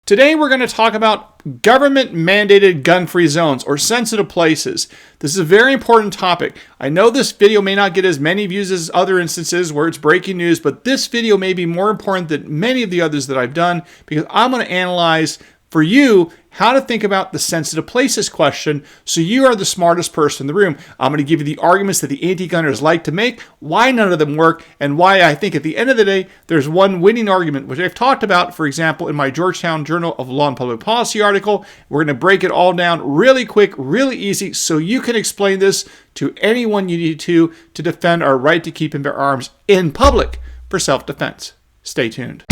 Today we're going to talk about government-mandated gun-free zones or sensitive places. This is a very important topic. I know this video may not get as many views as other instances where it's breaking news, but this video may be more important than many of the others that I've done because I'm going to analyze for you how to think about the sensitive places question so you are the smartest person in the room. I'm going to give you the arguments that the anti-gunners like to make, why none of them work, and why I think at the end of the day, there's one winning argument, which I've talked about, for example, in my Georgetown Journal of Law and Public Policy article. We're going to break it all down really quick, really easy, so you can explain this to anyone you need to defend our right to keep and bear arms in public for self-defense. Stay tuned.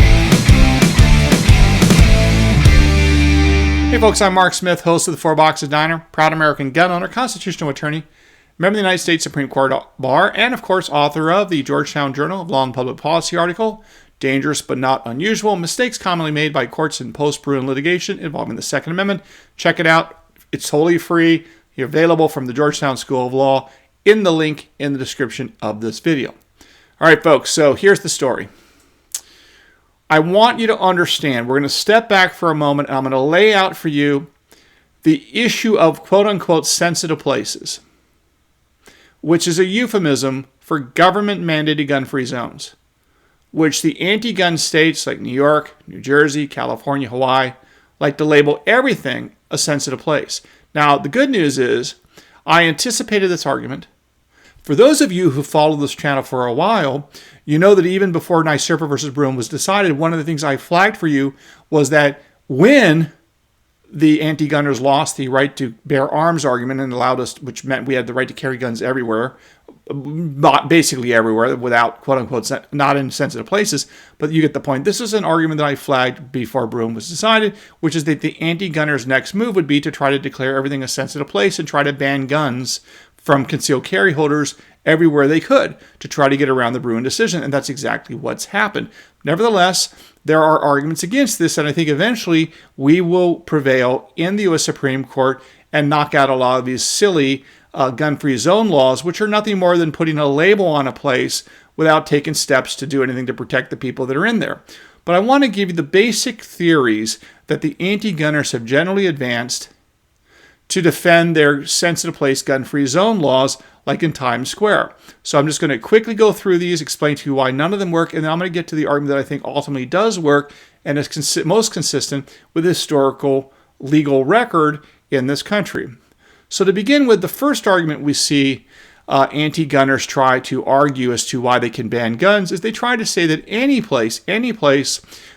Hey folks, I'm Mark Smith, host of the Four Boxes Diner, proud American gun owner, constitutional attorney, member of the United States Supreme Court Bar, and of course author of the Georgetown Journal of Law and Public Policy article, Dangerous but Not Unusual, Mistakes Commonly Made by Courts in Post-Bruin Litigation Involving the Second Amendment. Check it out. It's totally free. You're available from the Georgetown School of Law in the link in the description of this video. All right, folks, so here's the story. I want you to understand, we're going to step back for a moment, and I'm going to lay out for you the issue of quote-unquote sensitive places, which is a euphemism for government-mandated gun-free zones, which the anti-gun states like New York, New Jersey, California, Hawaii like to label everything a sensitive place. Now, the good news is I anticipated this argument. For those of you who followed this channel for a while, you know that even before NYSERPA versus Broom was decided, one of the things I flagged for you was that when the anti-gunners lost the right to bear arms argument and allowed us, which meant we had the right to carry guns everywhere, basically everywhere, without quote-unquote, not in sensitive places, but you get the point. This is an argument that I flagged before Broom was decided, which is that the anti-gunners' next move would be to try to declare everything a sensitive place and try to ban guns from concealed carry holders everywhere they could to try to get around the Bruin decision, and that's exactly what's happened. Nevertheless, there are arguments against this, and I think eventually we will prevail in the U.S. Supreme Court and knock out a lot of these silly gun-free zone laws, which are nothing more than putting a label on a place without taking steps to do anything to protect the people that are in there. But I want to give you the basic theories that the anti-gunners have generally advanced to defend their sensitive place gun-free zone laws like in Times Square. So I'm just going to quickly go through these, explain to you why none of them work, and then I'm going to get to the argument that I think ultimately does work and is most consistent with the historical legal record in this country. So to begin with, the first argument we see anti-gunners try to argue as to why they can ban guns is they try to say that any place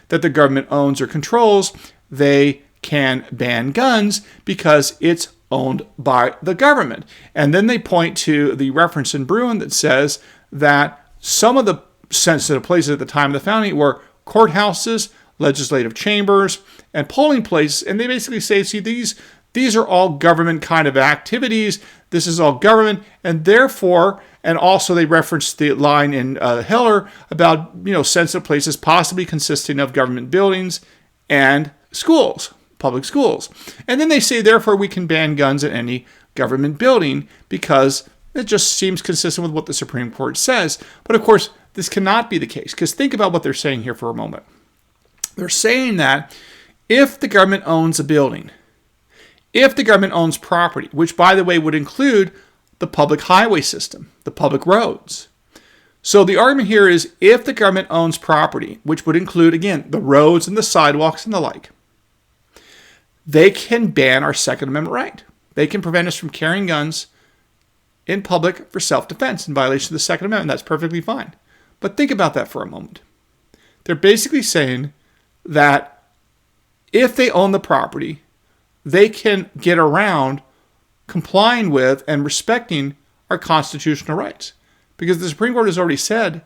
that the government owns or controls, they can ban guns because it's owned by the government. And then they point to the reference in Bruin that says that some of the sensitive places at the time of the founding were courthouses, legislative chambers, and polling places. And they basically say, see, these are all government kind of activities. This is all government, and therefore, and also they reference the line in Heller about, sensitive places possibly consisting of government buildings and schools. Public schools. And then they say, therefore, we can ban guns in any government building because it just seems consistent with what the Supreme Court says. But of course, this cannot be the case because think about what they're saying here for a moment. They're saying that if the government owns a building, if the government owns property, which by the way would include the public highway system, the public roads. So the argument here is if the government owns property, which would include, again, the roads and the sidewalks and the like, they can ban our Second Amendment right. They can prevent us from carrying guns in public for self-defense in violation of the Second Amendment. That's perfectly fine. But think about that for a moment. They're basically saying that if they own the property, they can get around complying with and respecting our constitutional rights. Because the Supreme Court has already said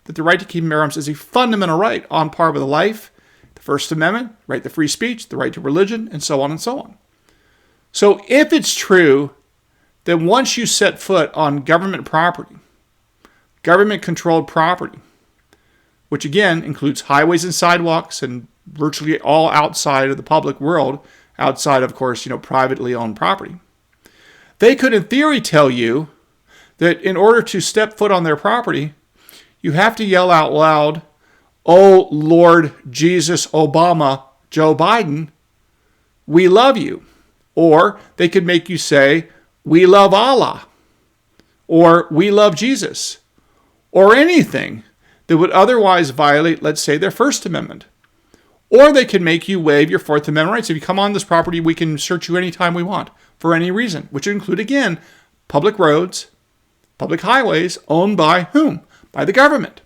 that the right to keep and bear arms is a fundamental right on par with life, First Amendment, right to free speech, the right to religion, and so on and so on. So if it's true that once you set foot on government property, government-controlled property, which again includes highways and sidewalks and virtually all outside of the public world, outside of course, privately owned property, they could in theory tell you that in order to step foot on their property, you have to yell out loud, "Oh, Lord Jesus Obama, Joe Biden, we love you. Or they could make you say, we love Allah. Or we love Jesus. Or anything that would otherwise violate, let's say, their First Amendment. Or they could make you waive your Fourth Amendment rights. If you come on this property, we can search you anytime we want for any reason, which would include, again, public roads, public highways owned by whom? By the government.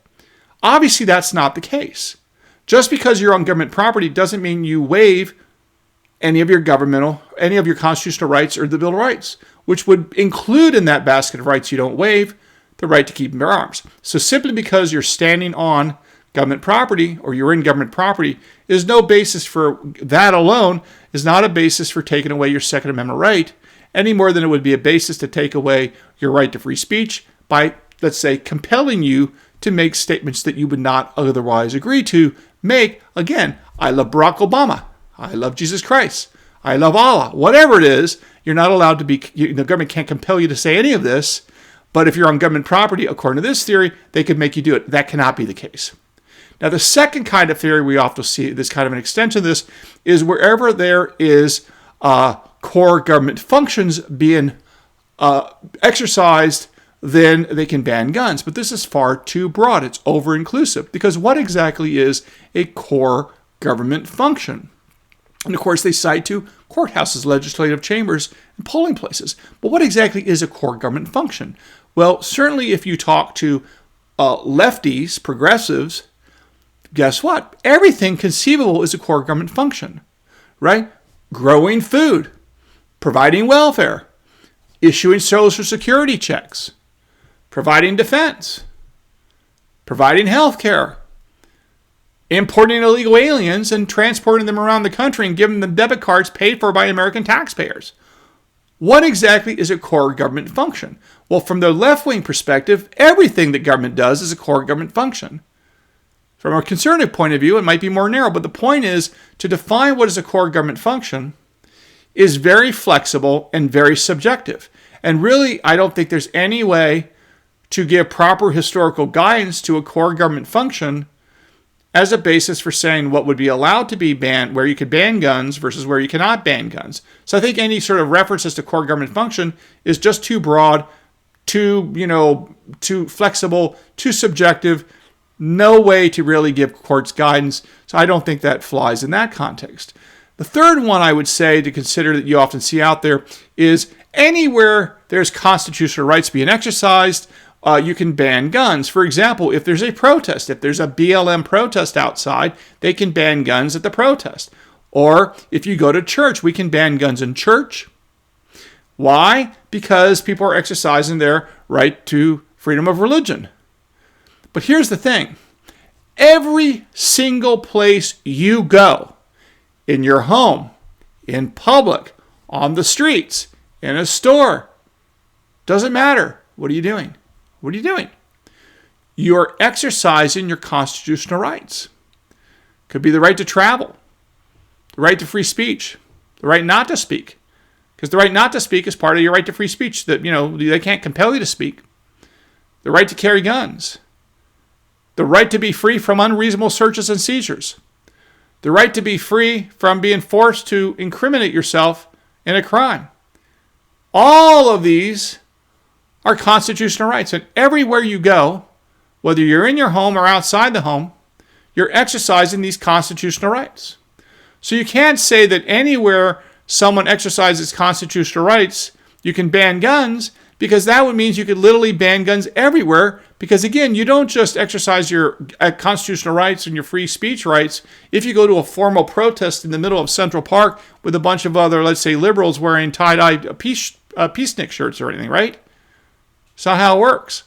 Obviously, that's not the case. Just because you're on government property doesn't mean you waive any of your constitutional rights or the Bill of Rights, which would include in that basket of rights you don't waive the right to keep and bear arms. So simply because you're standing on government property or you're in government property is no basis for that alone, is not a basis for taking away your Second Amendment right, any more than it would be a basis to take away your right to free speech by, let's say, compelling you to make statements that you would not otherwise agree to make. Again, I love Barack Obama. I love Jesus Christ. I love Allah. Whatever it is, you're not allowed to be, the government can't compel you to say any of this. But if you're on government property, according to this theory, they could make you do it. That cannot be the case. Now, the second kind of theory we often see, this kind of an extension of this, is wherever there is core government functions being exercised, then they can ban guns. But this is far too broad. It's over-inclusive. Because what exactly is a core government function? And of course, they cite to courthouses, legislative chambers, and polling places. But what exactly is a core government function? Well, certainly if you talk to lefties, progressives, guess what? Everything conceivable is a core government function, right? Growing food, providing welfare, issuing Social Security checks, providing defense, providing health care, importing illegal aliens and transporting them around the country and giving them debit cards paid for by American taxpayers. What exactly is a core government function? Well, from the left-wing perspective, everything that government does is a core government function. From a conservative point of view, it might be more narrow, but the point is to define what is a core government function is very flexible and very subjective. And really, I don't think there's any way to give proper historical guidance to a core government function as a basis for saying what would be allowed to be banned, where you could ban guns versus where you cannot ban guns. So I think any sort of references to core government function is just too broad, too flexible, too subjective. No way to really give courts guidance. So I don't think that flies in that context. The third one I would say to consider that you often see out there is anywhere there's constitutional rights being exercised, you can ban guns. For example, if there's a protest, if there's a BLM protest outside, they can ban guns at the protest. Or if you go to church, we can ban guns in church. Why? Because people are exercising their right to freedom of religion. But here's the thing. Every single place you go, in your home, in public, on the streets, in a store, doesn't matter. What are you doing? What are you doing? You're exercising your constitutional rights. Could be the right to travel, the right to free speech, the right not to speak. Because the right not to speak is part of your right to free speech that, they can't compel you to speak. The right to carry guns. The right to be free from unreasonable searches and seizures. The right to be free from being forced to incriminate yourself in a crime. All of these are constitutional rights. And everywhere you go, whether you're in your home or outside the home, you're exercising these constitutional rights. So you can't say that anywhere someone exercises constitutional rights, you can ban guns, because that would mean you could literally ban guns everywhere. Because again, you don't just exercise your constitutional rights and your free speech rights if you go to a formal protest in the middle of Central Park with a bunch of other, let's say, liberals wearing tie-dye peacenik shirts or anything, right? It's not how it works.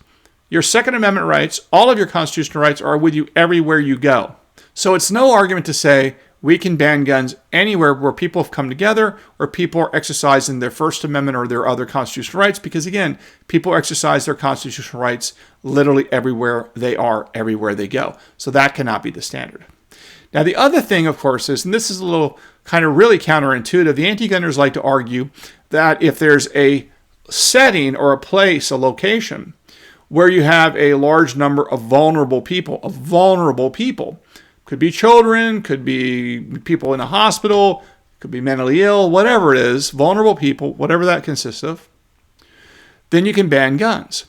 Your Second Amendment rights, all of your constitutional rights are with you everywhere you go. So it's no argument to say we can ban guns anywhere where people have come together or people are exercising their First Amendment or their other constitutional rights, because again, people exercise their constitutional rights literally everywhere they are, everywhere they go. So that cannot be the standard. Now, the other thing, of course, is, and this is a little kind of really counterintuitive, the anti-gunners like to argue that if there's a setting or a place, a location, where you have a large number of vulnerable people, Could be children, could be people in a hospital, could be mentally ill, whatever it is, vulnerable people, whatever that consists of. Then you can ban guns.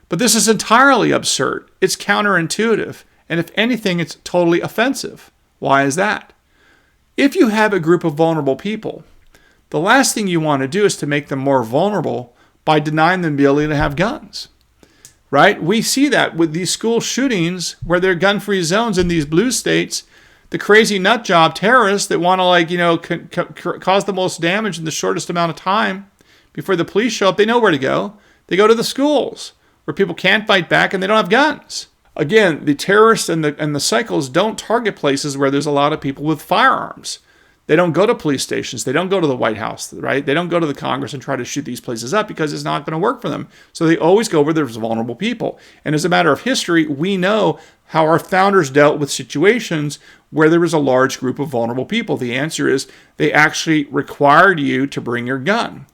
But this is entirely absurd. It's counterintuitive. And if anything, it's totally offensive. Why is that? If you have a group of vulnerable people, the last thing you want to do is to make them more vulnerable by denying them the ability to have guns. Right? We see that with these school shootings where they're gun-free zones in these blue states. The crazy nut job terrorists that want to cause the most damage in the shortest amount of time before the police show up, they know where to go. They go to the schools where people can't fight back and they don't have guns. Again, the terrorists and the psychos don't target places where there's a lot of people with firearms. They don't go to police stations. They don't go to the White House, right? They don't go to the Congress and try to shoot these places up because it's not going to work for them. So they always go where there's vulnerable people. And as a matter of history, we know how our founders dealt with situations where there was a large group of vulnerable people. The answer is they actually required you to bring your gun.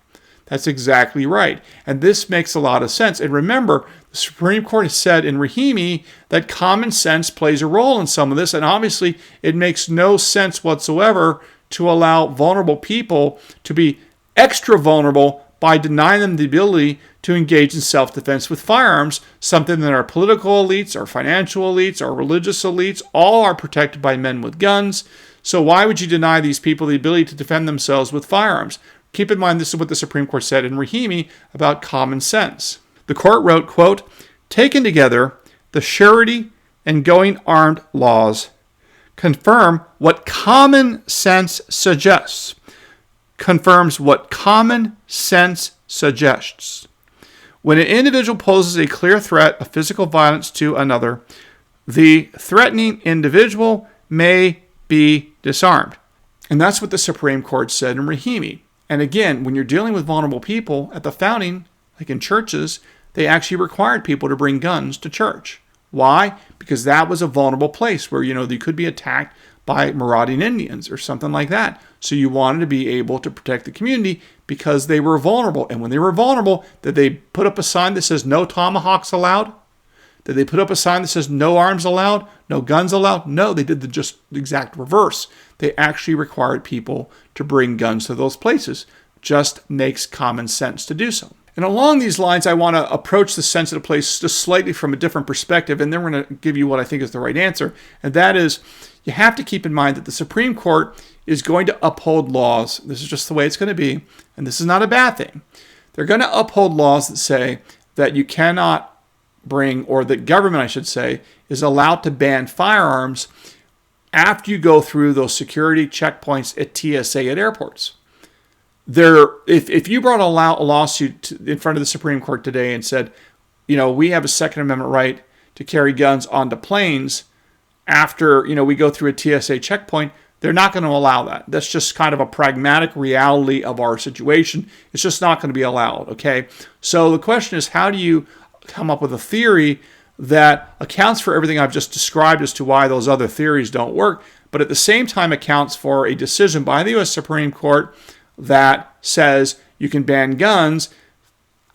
That's exactly right. And this makes a lot of sense. And remember, the Supreme Court has said in Rahimi that common sense plays a role in some of this. And obviously, it makes no sense whatsoever to allow vulnerable people to be extra vulnerable by denying them the ability to engage in self-defense with firearms, something that our political elites, our financial elites, our religious elites, all are protected by men with guns. So why would you deny these people the ability to defend themselves with firearms? Keep in mind, this is what the Supreme Court said in Rahimi about common sense. The court wrote, quote, "Taken together, the surety and going armed laws confirm what common sense suggests." Confirms what common sense suggests. When an individual poses a clear threat of physical violence to another, the threatening individual may be disarmed. And that's what the Supreme Court said in Rahimi. And again, when you're dealing with vulnerable people, at the founding, like in churches, they actually required people to bring guns to church. Why? Because that was a vulnerable place where, they could be attacked by marauding Indians or something like that. So you wanted to be able to protect the community because they were vulnerable. And when they were vulnerable, did they put up a sign that says no tomahawks allowed? Did they put up a sign that says no arms allowed? No guns allowed? No, they did the just exact reverse. They actually required people to bring guns to those places. Just makes common sense to do so. And along these lines, I want to approach the sensitive place just slightly from a different perspective, and then we're going to give you what I think is the right answer. And that is, you have to keep in mind that the Supreme Court is going to uphold laws. This is just the way it's going to be, and this is not a bad thing. They're going to uphold laws that say that you cannot bring, or that government, I should say, is allowed to ban firearms after you go through those security checkpoints at TSA at airports. If you brought a lawsuit in front of the Supreme Court today and said, we have a Second Amendment right to carry guns onto planes after, we go through a TSA checkpoint, they're not going to allow that. That's just kind of a pragmatic reality of our situation. It's just not going to be allowed, okay? So the question is, how do you come up with a theory that accounts for everything I've just described as to why those other theories don't work, but at the same time accounts for a decision by the U.S. Supreme Court that says you can ban guns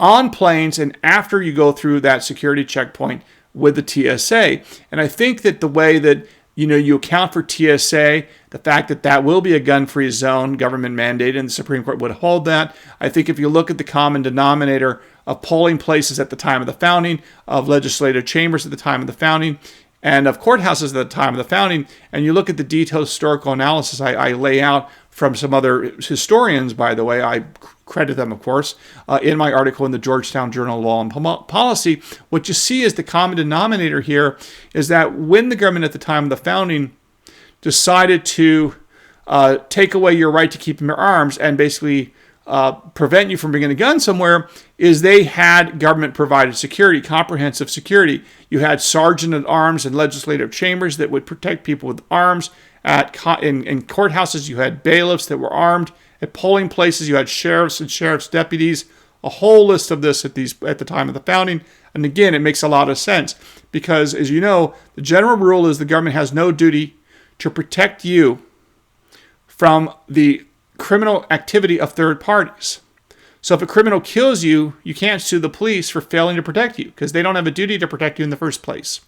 on planes and after you go through that security checkpoint with the TSA. And I think that the way that you account for TSA, the fact that that will be a gun-free zone, government mandated, and the Supreme Court would hold that. I think if you look at the common denominator of polling places at the time of the founding, of legislative chambers at the time of the founding, and of courthouses at the time of the founding, and you look at the detailed historical analysis I lay out from some other historians, by the way, I credit them, of course, in my article in the Georgetown Journal of Law and Policy, what you see is the common denominator here is that when the government at the time of the founding decided to take away your right to keep your arms and basically prevent you from bringing a gun somewhere, is they had government-provided security, comprehensive security. You had sergeant-at-arms and legislative chambers that would protect people with arms. In courthouses, you had bailiffs that were armed. At polling places, you had sheriffs and sheriff's deputies. A whole list of this at the time of the founding. And again, it makes a lot of sense because, as you know, the general rule is the government has no duty to protect you from the criminal activity of third parties. So if a criminal kills you, you can't sue the police for failing to protect you because they don't have a duty to protect you in the first place.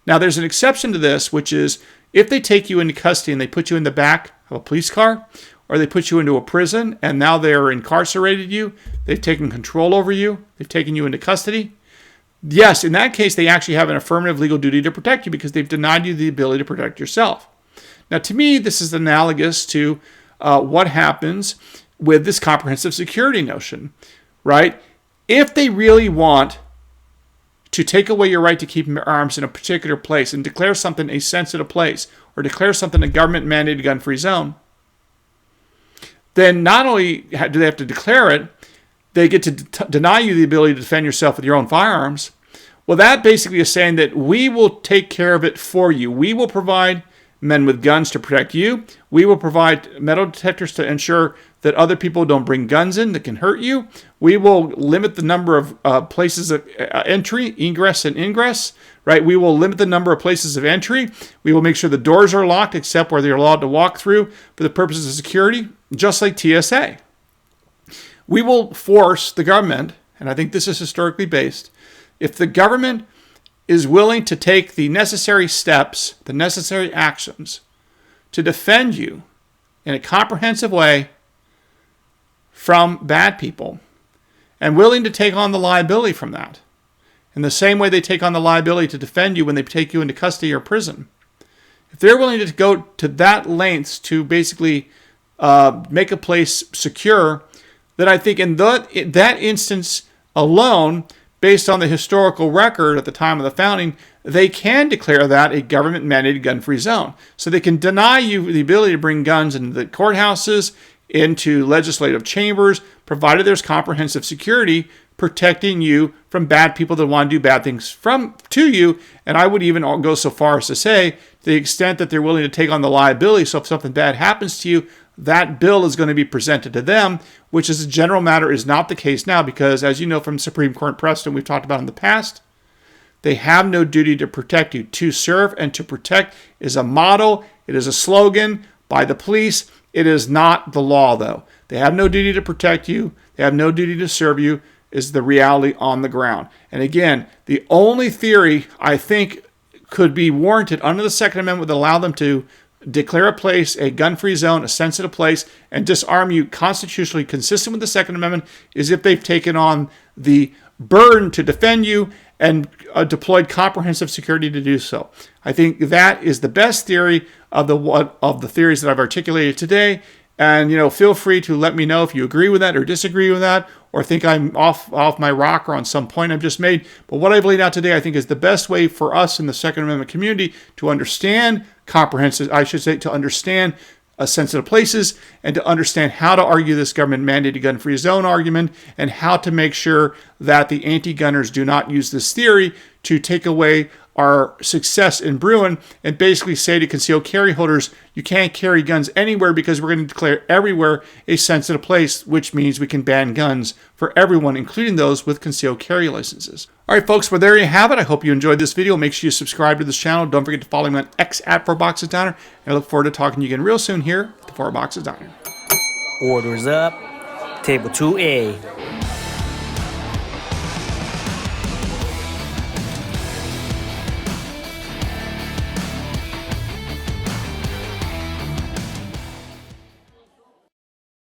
Now, there's an exception to this, which is if they take you into custody and they put you in the back of a police car, or they put you into a prison and now they're incarcerated you, they've taken control over you, they've taken you into custody, yes, in that case, they actually have an affirmative legal duty to protect you because they've denied you the ability to protect yourself. Now, to me, this is analogous to what happens with this comprehensive security notion, right? If they really want to take away your right to keep arms in a particular place and declare something a sensitive place or declare something a government-mandated gun-free zone, then not only do they have to declare it, they get to deny you the ability to defend yourself with your own firearms. Well, that basically is saying that we will take care of it for you. We will provide men with guns to protect you. We will provide metal detectors to ensure that other people don't bring guns in that can hurt you. We will limit the number of places of entry, egress and ingress, right? We will limit the number of places of entry. We will make sure the doors are locked except where they're allowed to walk through for the purposes of security, just like TSA. We will force the government, and I think this is historically based, if the government is willing to take the necessary steps, the necessary actions to defend you in a comprehensive way from bad people and willing to take on the liability from that, in the same way they take on the liability to defend you when they take you into custody or prison, if they're willing to go to that lengths to basically make a place secure, then I think in that instance alone, based on the historical record at the time of the founding, they can declare that a government-mandated gun-free zone. So they can deny you the ability to bring guns into the courthouses, into legislative chambers, provided there's comprehensive security protecting you from bad people that want to do bad things to you. And I would even go so far as to say, to the extent that they're willing to take on the liability, so if something bad happens to you, that bill is going to be presented to them, which as a general matter is not the case now because, as you know from Supreme Court precedent we've talked about in the past, they have no duty to protect you. To serve and to protect is a motto. It is a slogan by the police. It is not the law, though. They have no duty to protect you. They have no duty to serve you, is the reality on the ground. And again, the only theory I think could be warranted under the Second Amendment would allow them to declare a place a gun-free zone, a sensitive place, and disarm you constitutionally consistent with the Second Amendment is if they've taken on the burden to defend you and deployed comprehensive security to do so. I think that is the best theory of the theories that I've articulated today. And feel free to let me know if you agree with that or disagree with that, or think I'm off my rocker on some point I've just made. But what I've laid out today, I think, is the best way for us in the Second Amendment community to understand to understand sensitive places and to understand how to argue this government-mandated gun-free zone argument and how to make sure that the anti-gunners do not use this theory to take away our success in Bruin and basically say to concealed carry holders, you can't carry guns anywhere because we're going to declare everywhere a sensitive place, which means we can ban guns for everyone, including those with concealed carry licenses. All right, folks, well, there you have it. I hope you enjoyed this video. Make sure you subscribe to this channel. Don't forget to follow me on X at 4Boxes Diner. And I look forward to talking to you again real soon here at the 4Boxes Diner. Orders up. Table 2A.